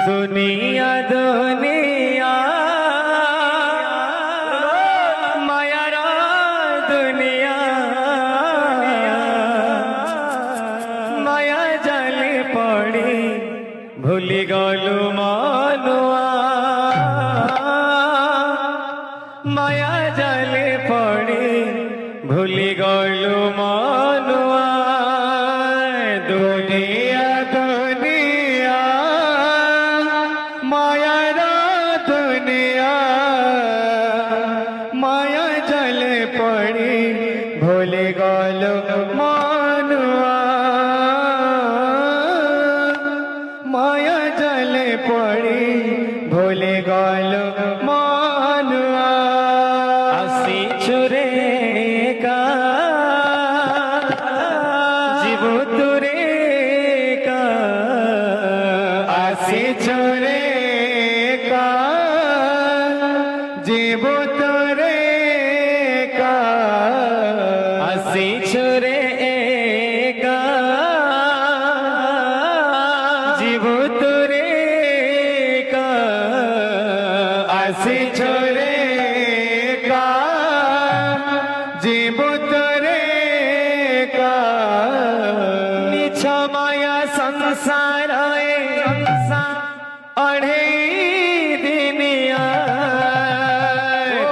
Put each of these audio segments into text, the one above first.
দুনিয়া দুনিয়া মায়ার দুনিয়া মায়া জালে পড়ি ভুলি গলু মনুয়া মায়া জালে পড়ি ভুলি গলু মনুয়া দুনিয়া দুনিয়া মায়ার দুনিয়া মায়া জালে পড়ি ভুলি গলু মনুয়া মায়া জালে পড়ি ভুলি গলু মনুয়া আসি চুরে কা জীব তুরে কা আসি চুরে কা জীব তুরে কা আসি চুরে কা জীব তুরে কা আসি চুরে কা জীব তুরে কা নিছ মায়া সংসার अढ़े दिनिया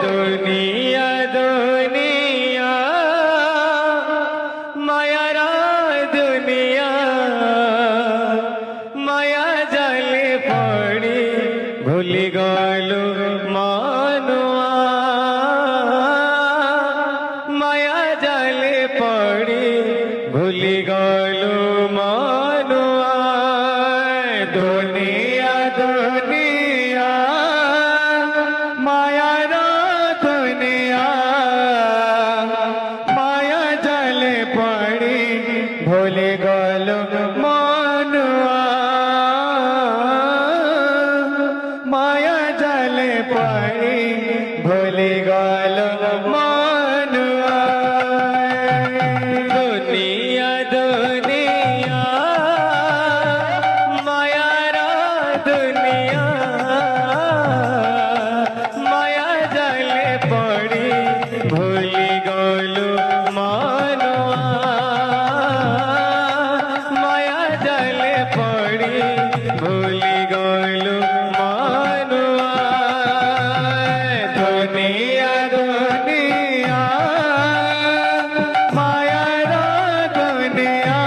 दुनिया दुनिया मायारा दुनिया माया जाले पड़ी भूली गलु मनुआ माया जाले पड़ी भूली गलु मनुआ दुनिया दुनिया मायार दुनिया माया जाले पड़ी भूली गलु मनुआ माया जाले पड़ी भूली गलु मनुआ दुनिया दुनिया मायार दुनिया माया जाले पड़ी भूली गलु मनुआ माया जाले पड़ी भूली गलु मनुआ दुनिया दुनिया मायार दुनिया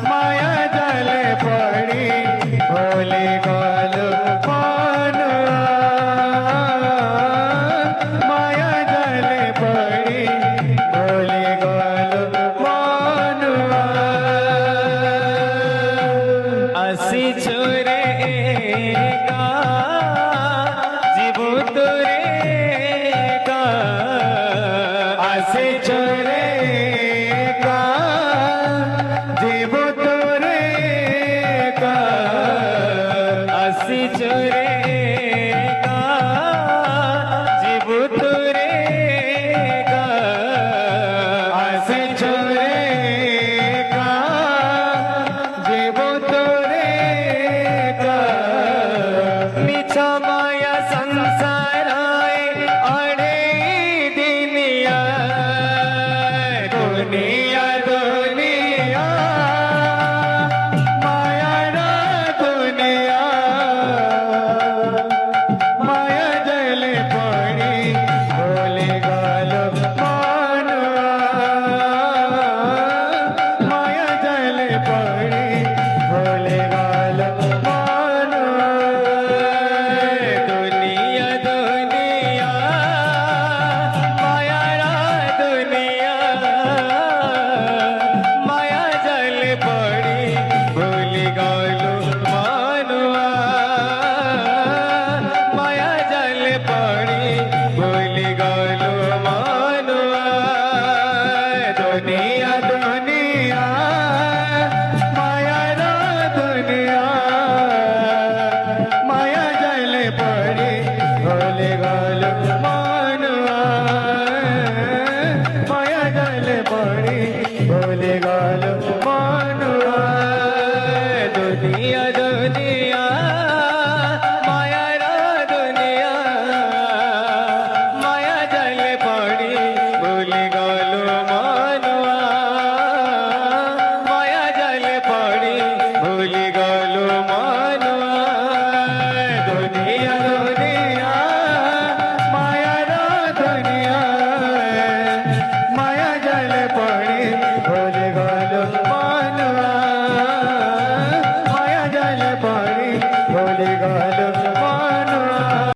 माया जाले पड़ी भूली गलु मनुआ माया जाले पड़ी भूली गलु मनुआ আসি চুরে কা জীব তুরে কা আসি চুরে কা জীব তুরে কা আসি চুরে কা জীব তুরে কা আসি চুরে কা জীব তুরে কা মিছ মায়া সংসার अड़े दिनिया दुनिया दुनिया मायार दुनिया ইয়া দুনিয়া